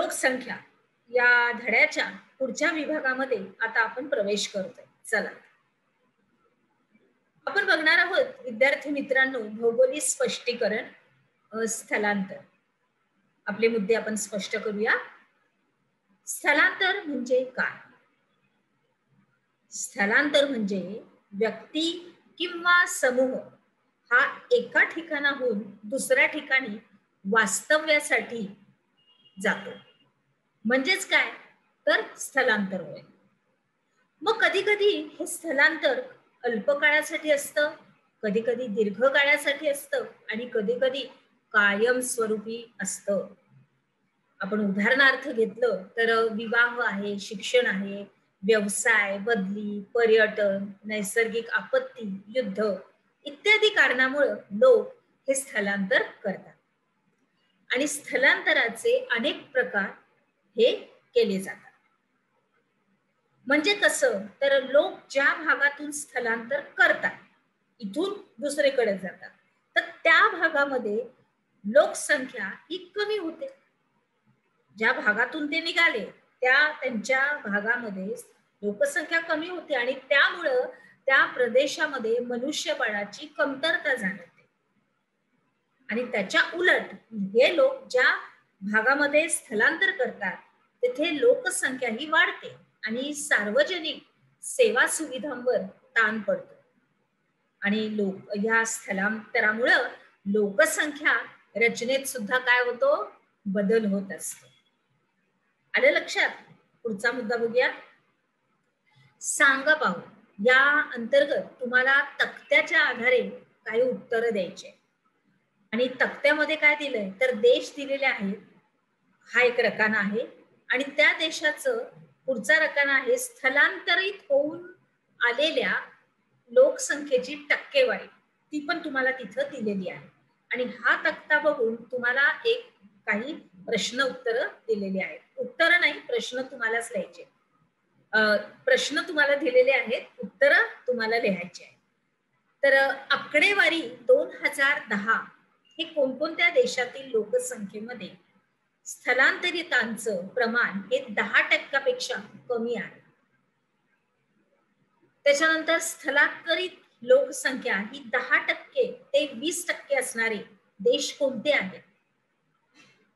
लोकसंख्या या धड्याच्या पुढच्या विभागामध्ये आता आपण प्रवेश करतोय. चला आपण बघणार आहोत विद्यार्थी मित्रांनो, भौगोलिक स्पष्टीकरण, स्थलांतर. आपले मुद्दे आपण स्पष्ट करूया. स्थलांतर म्हणजे काय? स्थलांतर म्हणजे व्यक्ती किंवा समूह हा एका ठिकाणाहून दुसऱ्या ठिकाणी वास्तव्यासाठी जातो. म्हणजेच काय तर स्थलांतर होय. मग कधी कधी हे स्थलांतर अल्प काळासाठी असतं, कधी कधी दीर्घ काळासाठी असतं आणि कधी कधी कायमस्वरूपी असतं. आपण उदाहरणार्थ घेतलं तर विवाह आहे, शिक्षण आहे, व्यवसाय, बदली, पर्यटन, नैसर्गिक आपत्ती, युद्ध इत्यादी कारणामुळे लोक हे स्थलांतर करतात. आणि स्थलांतराचे अनेक प्रकार हे केले जातात. म्हणजे कसं तर लोक ज्या भागातून स्थलांतर करतात, इथून दुसरीकडे जातात, तर त्या भागामध्ये लोकसंख्या ही कमी होते. ज्या भागातून ते निघाले त्यांच्या भागामध्ये लोकसंख्या कमी होते आणि त्यामुळं त्या प्रदेशामध्ये मनुष्यबळाची कमतरता जाणवते. आणि त्याच्या उलट हे लोक ज्या भागामध्ये स्थलांतर करतात तेथे लोकसंख्या ही वाढते आणि सार्वजनिक सेवा सुविधांवर ताण पडतो. आणि या स्थलांतरामुळे लोकसंख्या रचनेत सुद्धा काय होतो, बदल होत असतो. आलं लक्षात? पुढचा मुद्दा बघूया. सांगा पाहू या अंतर्गत तुम्हाला तक्त्याच्या आधारे काही उत्तर द्यायचे. आणि तक्त्यामध्ये काय दिलंय तर देश दिलेले आहेत, हा एक रकाना आहे आणि त्या देशाचं पुढचा रकाना आहे स्थलांतरित होऊन आलेल्या लोकसंख्येची टक्केवारी, ती पण तुम्हाला तिथं दिलेली आहे. आणि हा तक्ता बघून तुम्हाला काही प्रश्न उत्तर दिलेली आहेत. उत्तर नाही, प्रश्न तुम्हालाच लिहायचे. प्रश्न तुम्हाला दिलेले आहेत, उत्तर तुम्हाला लिहायचे आहे. तर आकडेवारी 2010 हे कोणकोणत्या देशातील लोकसंख्येमध्ये स्थलांतरितांचं प्रमाण हे 10% कमी आहे. त्याच्यानंतर स्थलांतरित लोकसंख्या ही 10% ते 20% असणारे देश कोणते आहेत?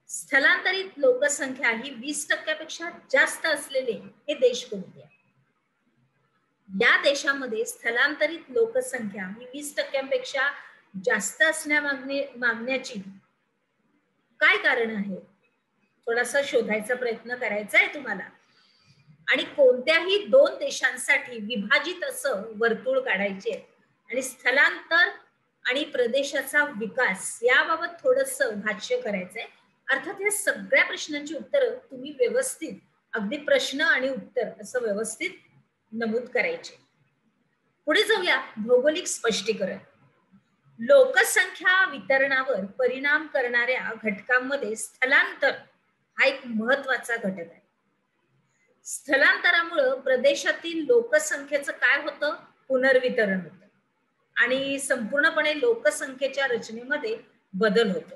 स्थलांतरित लोकसंख्या ही 20% जास्त असलेले हे देश कोणते आहेत? या देशामध्ये स्थलांतरित लोकसंख्या ही 20% जास्त मागण्याची काय कारण आहे? थोडासा शोधायचा प्रयत्न करायचा आहे तुम्हाला. आणि कोणत्याही दोन देशांसाठी विभाजित असं वर्तुळ काढायचे आणि स्थलांतर आणि प्रदेशाचा विकास याबाबत थोडस भाष्य करायचंय. अर्थात या सगळ्या प्रश्नांची उत्तरं तुम्ही व्यवस्थित अगदी प्रश्न आणि उत्तर असं व्यवस्थित नमूद करायचे. पुढे जाऊया. भौगोलिक स्पष्टीकरण. लोकसंख्या वितरणावर परिणाम करणाऱ्या घटकांमध्ये स्थलांतर हा एक महत्वाचा घटक आहे. स्थलांतरामुळे प्रदेशातील लोकसंख्येचं काय होतं, पुनर्वितरण होतं आणि संपूर्णपणे लोकसंख्येच्या रचनेमध्ये बदल होतो.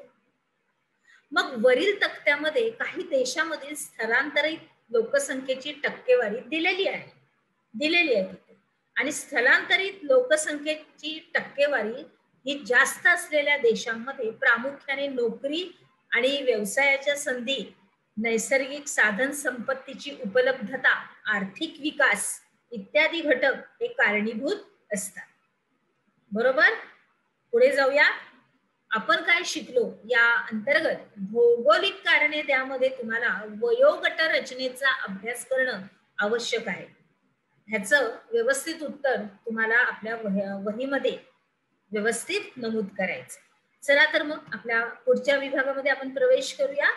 मग वरील तक्त्यामध्ये काही देशामधील स्थलांतरित लोकसंख्येची टक्केवारी दिलेली आहे आणि स्थलांतरित लोकसंख्येची टक्केवारी ही जास्त असलेल्या देशांमध्ये प्रामुख्याने नोकरी आणि व्यवसायाच्या संधी, नैसर्गिक साधन संपत्तीची उपलब्धता, आर्थिक विकास इत्यादी घटक हे कारणीभूत असतात. बरोबर. पुढे जाऊया. आपण काय शिकलो या अंतर्गत भौगोलिक कारणे त्यामध्ये तुम्हाला वयोगट रचनेचा अभ्यास करणं आवश्यक आहे. ह्याचं व्यवस्थित उत्तर तुम्हाला आपल्या वहीमध्ये व्यवस्थित नमूद करायचं. चला तर मग आपल्या पुढच्या विभागामध्ये आपण प्रवेश करूया.